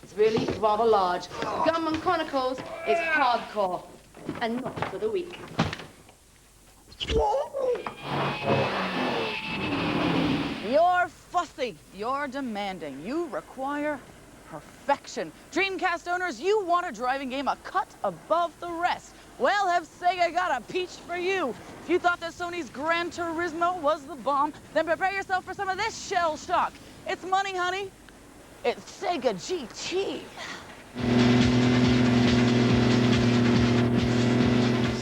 It's really rather large. Gunman Chronicles is hardcore and not for the weak. You're fussy. You're demanding. You require perfection. Dreamcast owners, you want a driving game a cut above the rest. Well, have Sega got a peach for you. If you thought that Sony's Gran Turismo was the bomb, then prepare yourself for some of this shell shock. It's money, honey. It's Sega GT.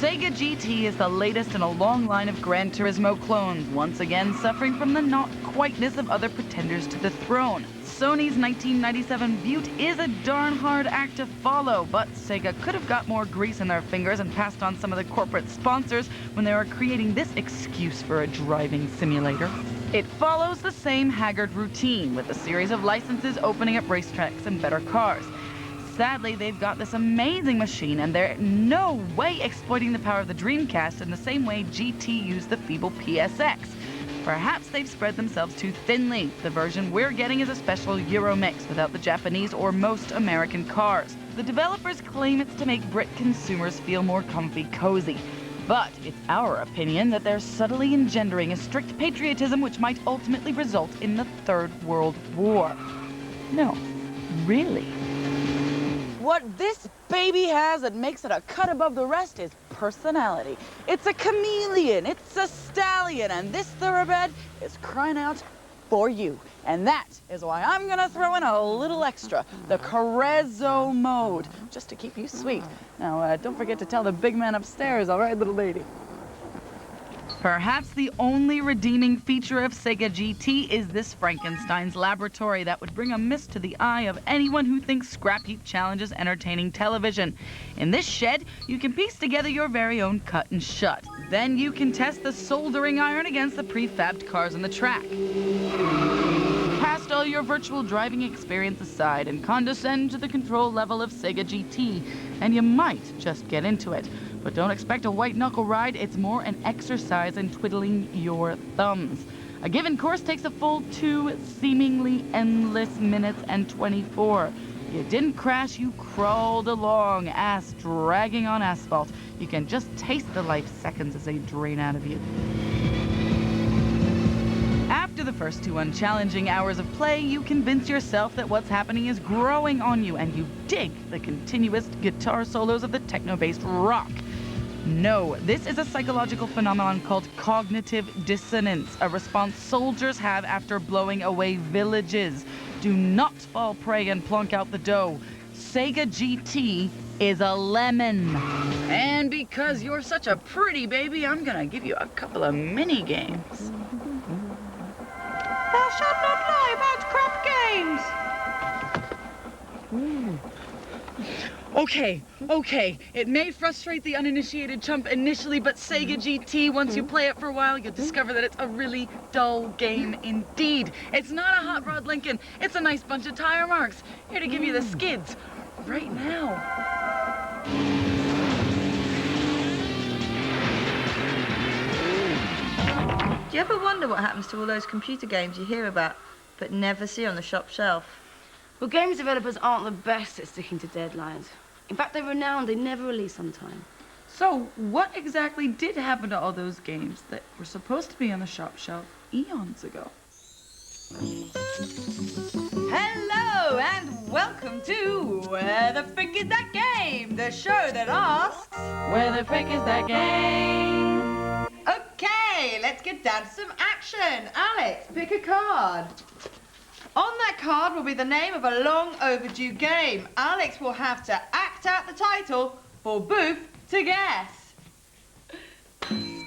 Sega GT is the latest in a long line of Gran Turismo clones, once again suffering from the not-quiteness of other pretenders to the throne. Sony's 1997 Butte is a darn hard act to follow, but Sega could have got more grease in their fingers and passed on some of the corporate sponsors when they were creating this excuse for a driving simulator. It follows the same haggard routine, with a series of licenses opening up racetracks and better cars. Sadly, they've got this amazing machine, and they're no way exploiting the power of the Dreamcast in the same way GT used the feeble PSX. Perhaps they've spread themselves too thinly. The version we're getting is a special Euro mix without the Japanese or most American cars. The developers claim it's to make Brit consumers feel more comfy cozy. But it's our opinion that they're subtly engendering a strict patriotism which might ultimately result in the Third World War. No, really. What this baby has that makes it a cut above the rest is personality. It's a chameleon, it's a stallion, and this thoroughbred is crying out for you. And that is why I'm gonna throw in a little extra, the Carezzo mode, just to keep you sweet. Now, don't forget to tell the big man upstairs, all right, little lady? Perhaps the only redeeming feature of Sega GT is this Frankenstein's laboratory that would bring a mist to the eye of anyone who thinks scrap heap challenges entertaining television. In this shed, you can piece together your very own cut and shut. Then you can test the soldering iron against the prefabbed cars on the track. Cast all your virtual driving experience aside and condescend to the control level of Sega GT, and you might just get into it. But don't expect a white-knuckle ride. It's more an exercise in twiddling your thumbs. A given course takes a full 2 seemingly endless minutes and 24. You didn't crash, you crawled along, ass dragging on asphalt. You can just taste the life seconds as they drain out of you. After the first 2 unchallenging hours of play, you convince yourself that what's happening is growing on you, and you dig the continuous guitar solos of the techno-based rock. No, this is a psychological phenomenon called cognitive dissonance, a response soldiers have after blowing away villages. Do not fall prey and plonk out the dough. Sega GT is a lemon. And because you're such a pretty baby, I'm gonna give you a couple of mini games. Thou shalt not lie about crap games. Okay. It may frustrate the uninitiated chump initially, but Sega GT, once you play it for a while, you'll discover that it's a really dull game indeed. It's not a Hot Rod Lincoln. It's a nice bunch of tire marks. Here to give you the skids right now. Do you ever wonder what happens to all those computer games you hear about but never see on the shop shelf? Well, games developers aren't the best at sticking to deadlines. In fact, they're renowned. They never release on time. So, what exactly did happen to all those games that were supposed to be on the shop shelf eons ago? Hello, and welcome to Where the Frick is That Game? The show that asks... Where the frick is that game? Okay, let's get down to some action. Alex, pick a card. On that card will be the name of a long overdue game. Alex will have to act out the title for Booth to guess. Okay,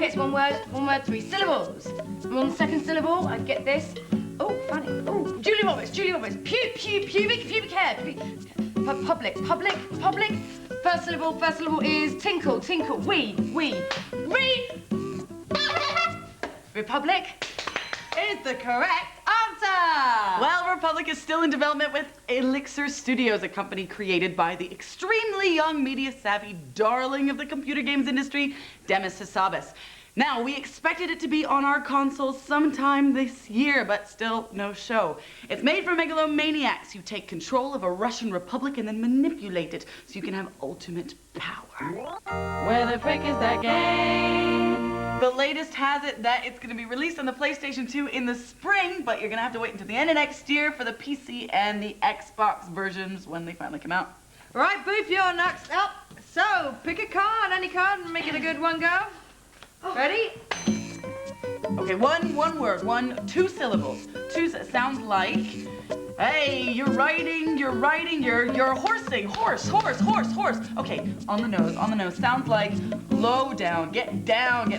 it's one word, 3 syllables. I'm on the second syllable, I get this. Oh, funny. Oh, Julie Roberts. Pubic hair. Public. First syllable is tinkle. Republic Is the correct answer. Well, Republic is still in development with Elixir Studios, a company created by the extremely young, media-savvy darling of the computer games industry, Demis Hassabis. Now, we expected it to be on our consoles sometime this year, but still no show. It's made for megalomaniacs who take control of a Russian republic and then manipulate it so you can have ultimate power. Where the frick is that game? The latest has it that it's going to be released on the PlayStation 2 in the spring, but you're going to have to wait until the end of next year for the PC and the Xbox versions when they finally come out. Right, Booth, you're next up. So, pick a card, any card, and make it a good one go. Ready? Okay, one word, two syllables. Sounds like, hey, you're horsing, horse. Okay, on the nose, sounds like low down, get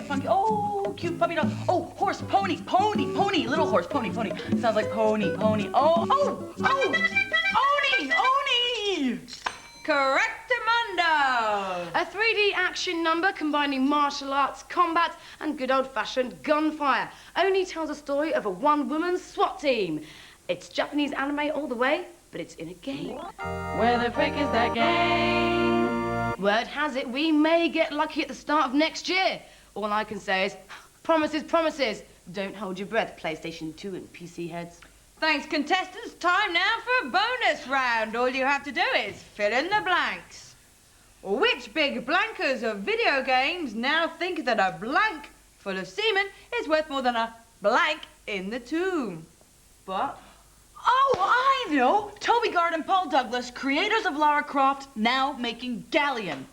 funky. Oh, cute puppy dog. Oh, horse, pony, little horse, pony. Sounds like pony. Oh, Oni. Correctamundo! A 3D action number combining martial arts, combat, and good old-fashioned gunfire. Only tells a story of a one-woman SWAT team. It's Japanese anime all the way, but it's in a game. Where the frick is that game? Word has it, we may get lucky at the start of next year. All I can say is, promises. Don't hold your breath, PlayStation 2 and PC heads. Thanks, contestants. Time now for a bonus round. All you have to do is fill in the blanks. Which big blankers of video games now think that a blank full of semen is worth more than a blank in the tomb? But... Oh, I know! Toby Gard and Paul Douglas, creators of Lara Croft, now making Galleon.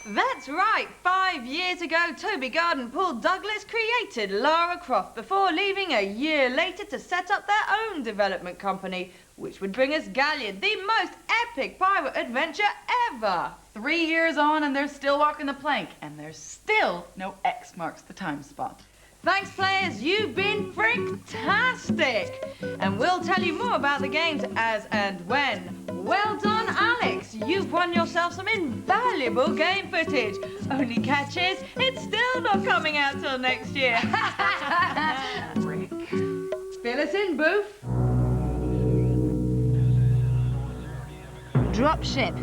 That's right. 5 years ago, Toby Gard and Paul Douglas created Lara Croft before leaving a year later to set up their own development company, which would bring us Galleon, the most epic pirate adventure ever. 3 years on and they're still walking the plank, and there's still no X marks the time spot. Thanks, players. You've been fantastic. And we'll tell you more about the games as and when. Well done, Alex. You've won yourself some invaluable game footage. Only catch is, it's still not coming out till next year. Rick. Fill us in, Booth. Dropship.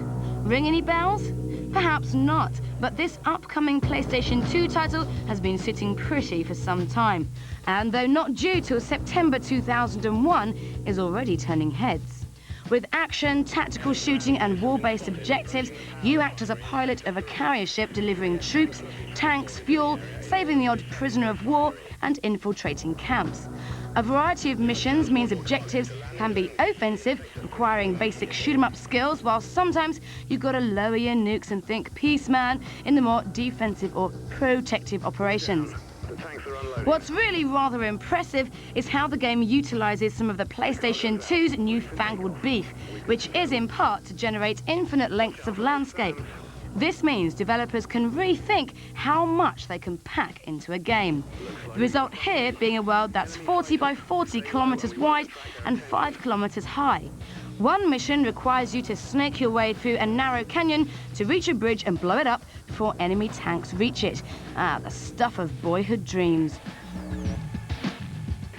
Ring any bells? Perhaps not, but this upcoming PlayStation 2 title has been sitting pretty for some time, and though not due till September 2001, is already turning heads. With action, tactical shooting and war-based objectives, you act as a pilot of a carrier ship delivering troops, tanks, fuel, saving the odd prisoner of war, and infiltrating camps. A variety of missions means objectives can be offensive, requiring basic shoot-'em-up skills, while sometimes you've got to lower your nukes and think peace man in the more defensive or protective operations. What's really rather impressive is how the game utilizes some of the PlayStation 2's newfangled beef, which is in part to generate infinite lengths of landscape. This means developers can rethink how much they can pack into a game. The result here being a world that's 40 by 40 kilometers wide and 5 kilometers high. One mission requires you to snake your way through a narrow canyon to reach a bridge and blow it up before enemy tanks reach it. Ah, the stuff of boyhood dreams.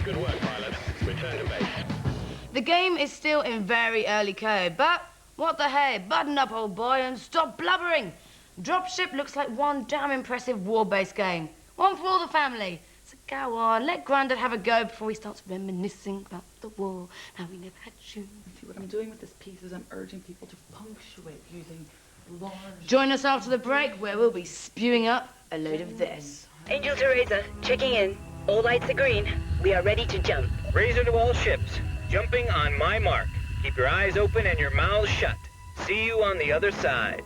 Good work, pilot. Return to base. The game is still in very early code, but what the hey, button up, old boy, and stop blubbering. Dropship looks like one damn impressive war-based game. One for all the family. So go on, let Grandad have a go before he starts reminiscing about the war. Now we never had shoes. See, what I'm doing with this piece is I'm urging people to punctuate using large... Join us after the break, where we'll be spewing up a load of this. Angel to Razor, checking in. All lights are green. We are ready to jump. Razor to all ships. Jumping on my mark. Keep your eyes open and your mouths shut. See you on the other side.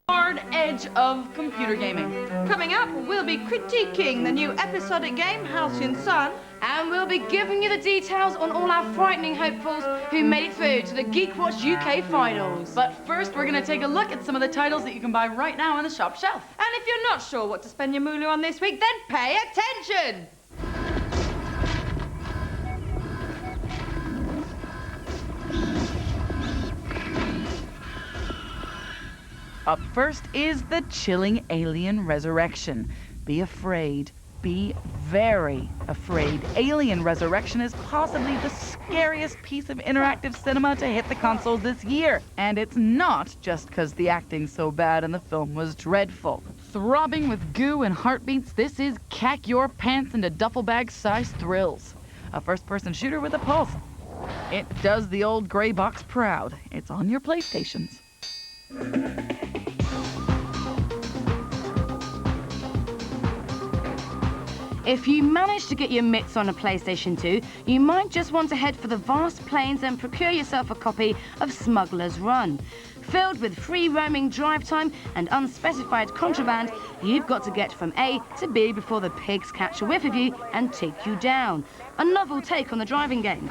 Hard edge of computer gaming. Coming up, we'll be critiquing the new episodic game Halcyon Sun And we'll be giving you the details on all our frightening hopefuls who made it through to the Geek Watch UK finals. But first, we're going to take a look at some of the titles that you can buy right now on the shop shelf. And if you're not sure what to spend your moolah on this week, then pay attention! Up first is the chilling Alien Resurrection. Be afraid. Be very afraid. Alien Resurrection is possibly the scariest piece of interactive cinema to hit the consoles this year. And it's not just because the acting's so bad and the film was dreadful. Throbbing with goo and heartbeats, this is cack your pants into duffel bag-sized thrills. A first-person shooter with a pulse. It does the old gray box proud. It's on your PlayStations. If you manage to get your mitts on a PlayStation 2, you might just want to head for the vast plains and procure yourself a copy of Smuggler's Run. Filled with free roaming drive time and unspecified contraband, you've got to get from A to B before the pigs catch a whiff of you and take you down. A novel take on the driving game.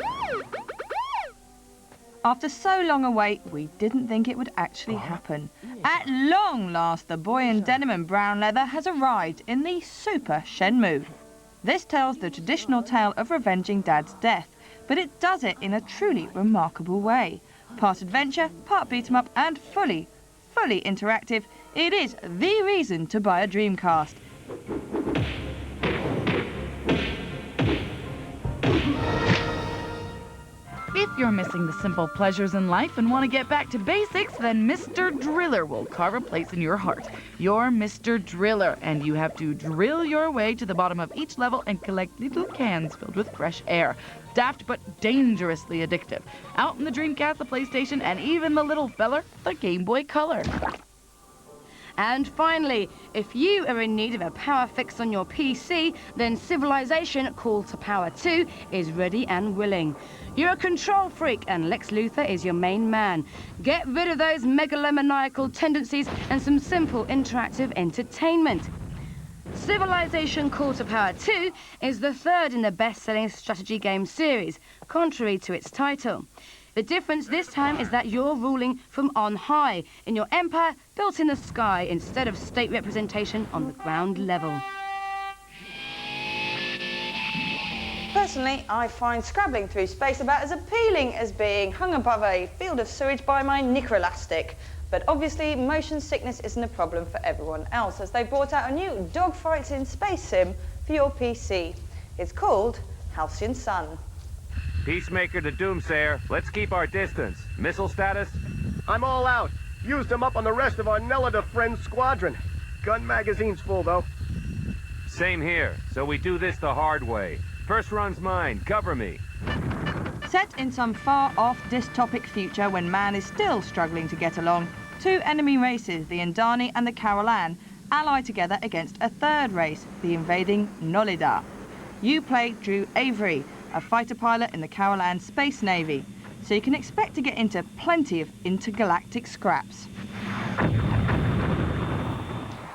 After so long a wait, we didn't think it would actually happen. At long last, the boy in denim and brown leather has arrived in the Super Shenmue. This tells the traditional tale of revenging Dad's death, but it does it in a truly remarkable way. Part adventure, part beat 'em up, and fully interactive, it is the reason to buy a Dreamcast. If you're missing the simple pleasures in life and want to get back to basics, then Mr. Driller will carve a place in your heart. You're Mr. Driller, and you have to drill your way to the bottom of each level and collect little cans filled with fresh air. Daft but dangerously addictive. Out in the Dreamcast, the PlayStation, and even the little feller, the Game Boy Color. And finally, if you are in need of a power fix on your PC, then Civilization Call to Power 2 is ready and willing. You're a control freak and Lex Luthor is your main man. Get rid of those megalomaniacal tendencies and some simple interactive entertainment. Civilization Call to Power 2 is the third in the best-selling strategy game series, contrary to its title. The difference this time is that you're ruling from on high, in your empire built in the sky instead of state representation on the ground level. Personally, I find scrabbling through space about as appealing as being hung above a field of sewage by my knicker-elastic. But obviously, motion sickness isn't a problem for everyone else, as they brought out a new dogfights in space sim for your PC. It's called Halcyon Sun. Peacemaker to Doomsayer, let's keep our distance. Missile status? I'm all out. Used them up on the rest of our Nelida friends squadron. Gun magazine's full, though. Same here, so we do this the hard way. First run's mine, cover me. Set in some far-off dystopic future when man is still struggling to get along, two enemy races, the Indani and the Carolan, ally together against a third race, the invading Nolida. You play Drew Avery, a fighter pilot in the Carolan Space Navy, so you can expect to get into plenty of intergalactic scraps.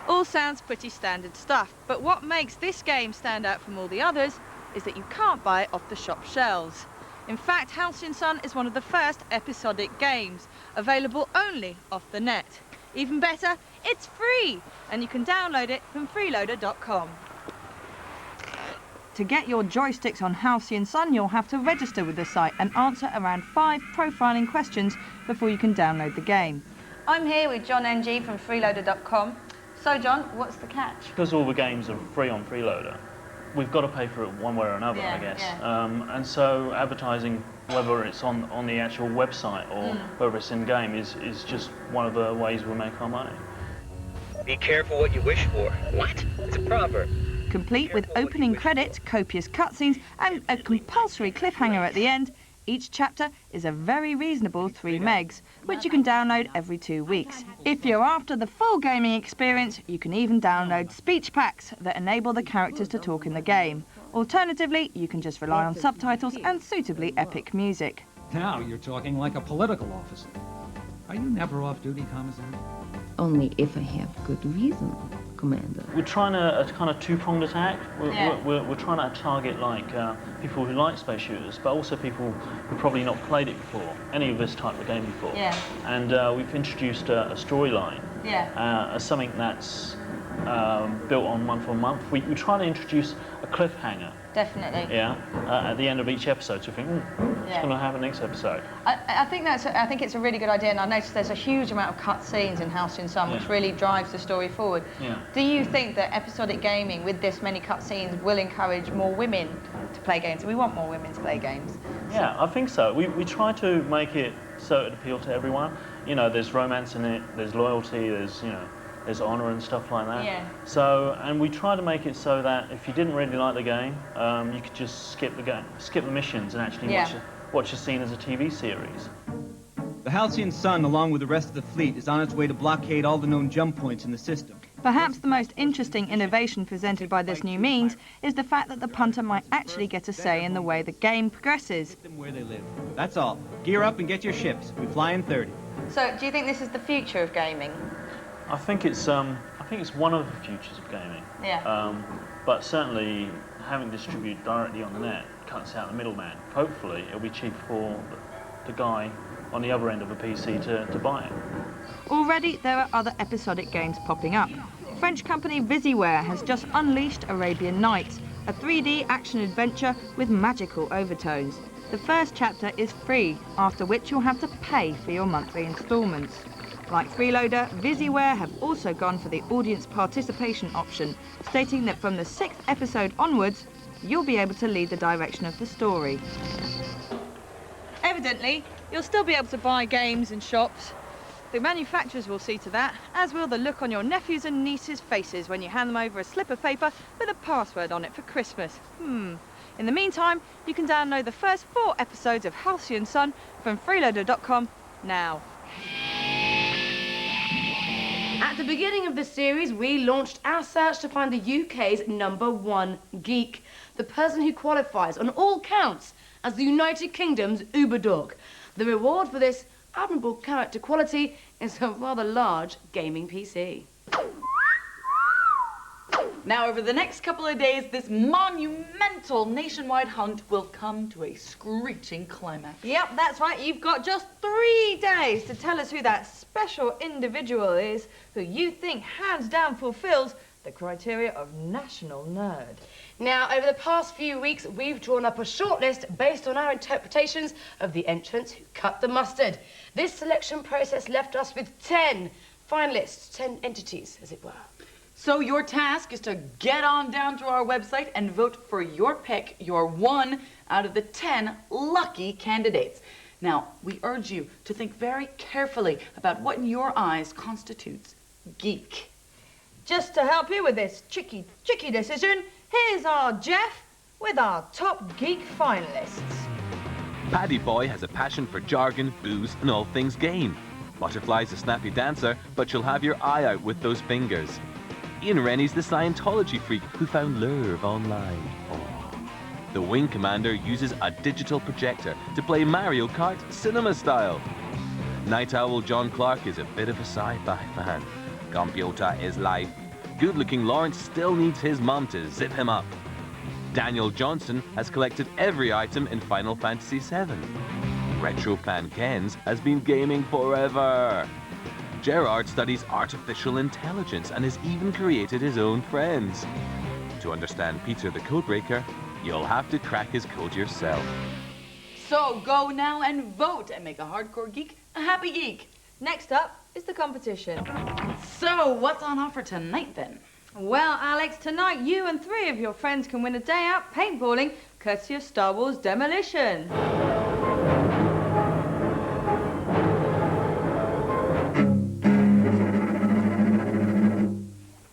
All sounds pretty standard stuff, but what makes this game stand out from all the others is that you can't buy it off the shop shelves. In fact, Halcyon Sun is one of the first episodic games, available only off the net. Even better, it's free, and you can download it from freeloader.com. To get your joysticks on Halcyon Sun, you'll have to register with the site and answer around 5 profiling questions before you can download the game. I'm here with John NG from freeloader.com. So John, what's the catch? Because all the games are free on Freeloader, we've got to pay for it one way or another, I guess. Yeah. And so advertising, whether it's on the actual website or whether it's in-game, is just one of the ways we make our money. Be careful what you wish for. What? It's a proverb. Complete with opening credits, copious cutscenes, and a compulsory cliffhanger at the end, each chapter is a very reasonable 3 megs, which you can download every 2 weeks. If you're after the full gaming experience, you can even download speech packs that enable the characters to talk in the game. Alternatively, you can just rely on subtitles and suitably epic music. Now you're talking like a political officer. Are you never off duty, Commissary? Only if I have good reason. Commander? We're trying a kind of two-pronged attack. We're trying to target like people who like space shooters, but also people who probably not played it before, any of this type of game before. Yeah. And we've introduced a storyline as something that's built on month on month. We try to introduce a cliffhanger. Definitely. Yeah. At the end of each episode, so you think, what's going to happen next episode? I think it's a really good idea, and I've noticed there's a huge amount of cut scenes in Halcyon Sun, which really drives the story forward. Yeah. Do you think that episodic gaming with this many cut scenes will encourage more women to play games? We want more women to play games. Yeah, I think so. We try to make it so it appeals to everyone. You know, there's romance in it, there's loyalty, there's honour and stuff like that. Yeah. So, and we try to make it so that if you didn't really like the game, you could just skip the missions and actually watch a scene as a TV series. The Halcyon Sun, along with the rest of the fleet, is on its way to blockade all the known jump points in the system. Perhaps the most interesting innovation presented by this new means is the fact that the punter might actually get a say in the way the game progresses. Where they live. That's all. Gear up and get your ships. We fly in 30. So, do you think this is the future of gaming? I think it's one of the futures of gaming. Yeah. But certainly having distributed directly on the net cuts out the middleman. Hopefully it'll be cheap for the guy on the other end of a PC to buy it. Already there are other episodic games popping up. French company Visiware has just unleashed Arabian Nights, a 3D action-adventure with magical overtones. The first chapter is free, after which you'll have to pay for your monthly instalments. Like Freeloader, Visiware have also gone for the audience participation option, stating that from the 6th episode onwards, you'll be able to lead the direction of the story. Evidently, you'll still be able to buy games in shops. The manufacturers will see to that, as will the look on your nephews' and nieces' faces when you hand them over a slip of paper with a password on it for Christmas. In the meantime, you can download the first 4 episodes of Halcyon Sun from freeloader.com now. At the beginning of the series, we launched our search to find the UK's #1 geek, the person who qualifies on all counts as the United Kingdom's Uberdog. The reward for this admirable character quality is a rather large gaming PC. Now, over the next couple of days, this monumental nationwide hunt will come to a screeching climax. Yep, that's right. You've got just 3 days to tell us who that special individual is who you think hands down fulfills the criteria of national nerd. Now, over the past few weeks, we've drawn up a shortlist based on our interpretations of the entrants who cut the mustard. This selection process left us with 10 finalists, 10 entities, as it were. So your task is to get on down to our website and vote for your pick, your 1 out of the 10 lucky candidates. Now, we urge you to think very carefully about what in your eyes constitutes geek. Just to help you with this tricky decision, here's our Jeff with our top geek finalists. Paddy Boy has a passion for jargon, booze, and all things game. Butterfly's a snappy dancer, but she'll have your eye out with those fingers. Ian Rennie's the Scientology freak who found love online. The Wing Commander uses a digital projector to play Mario Kart cinema style. Night Owl John Clark is a bit of a sci-fi fan. Computer is life. Good-looking Lawrence still needs his mum to zip him up. Daniel Johnson has collected every item in Final Fantasy VII. Retroplan Kens has been gaming forever. Gerard studies artificial intelligence and has even created his own friends. To understand Peter the Codebreaker, you'll have to crack his code yourself. So go now and vote and make a hardcore geek a happy geek. Next up is the competition. So what's on offer tonight then? Well, Alex, tonight you and 3 of your friends can win a day out paintballing courtesy of Star Wars Demolition.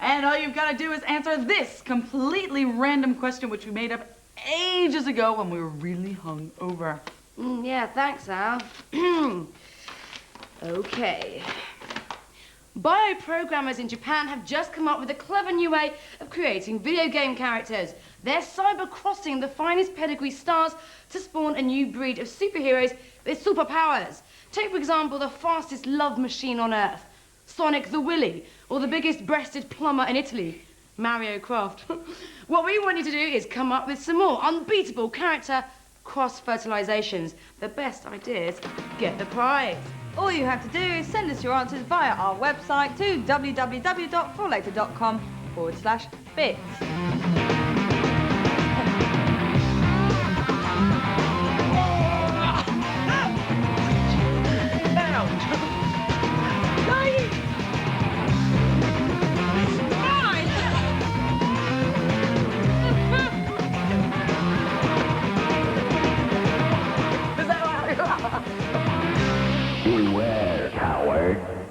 And all you've got to do is answer this completely random question which we made up ages ago when we were really hungover. Yeah, thanks, Al. Okay. Bioprogrammers in Japan have just come up with a clever new way of creating video game characters. They're cyber-crossing the finest pedigree stars to spawn a new breed of superheroes with superpowers. Take, for example, the fastest love machine on Earth. Sonic the Willy, or the biggest breasted plumber in Italy, Mario Croft. What we want you to do is come up with some more unbeatable character cross-fertilizations. The best ideas get the prize. All you have to do is send us your answers via our website to www.forlater.com/bits. Beware, coward.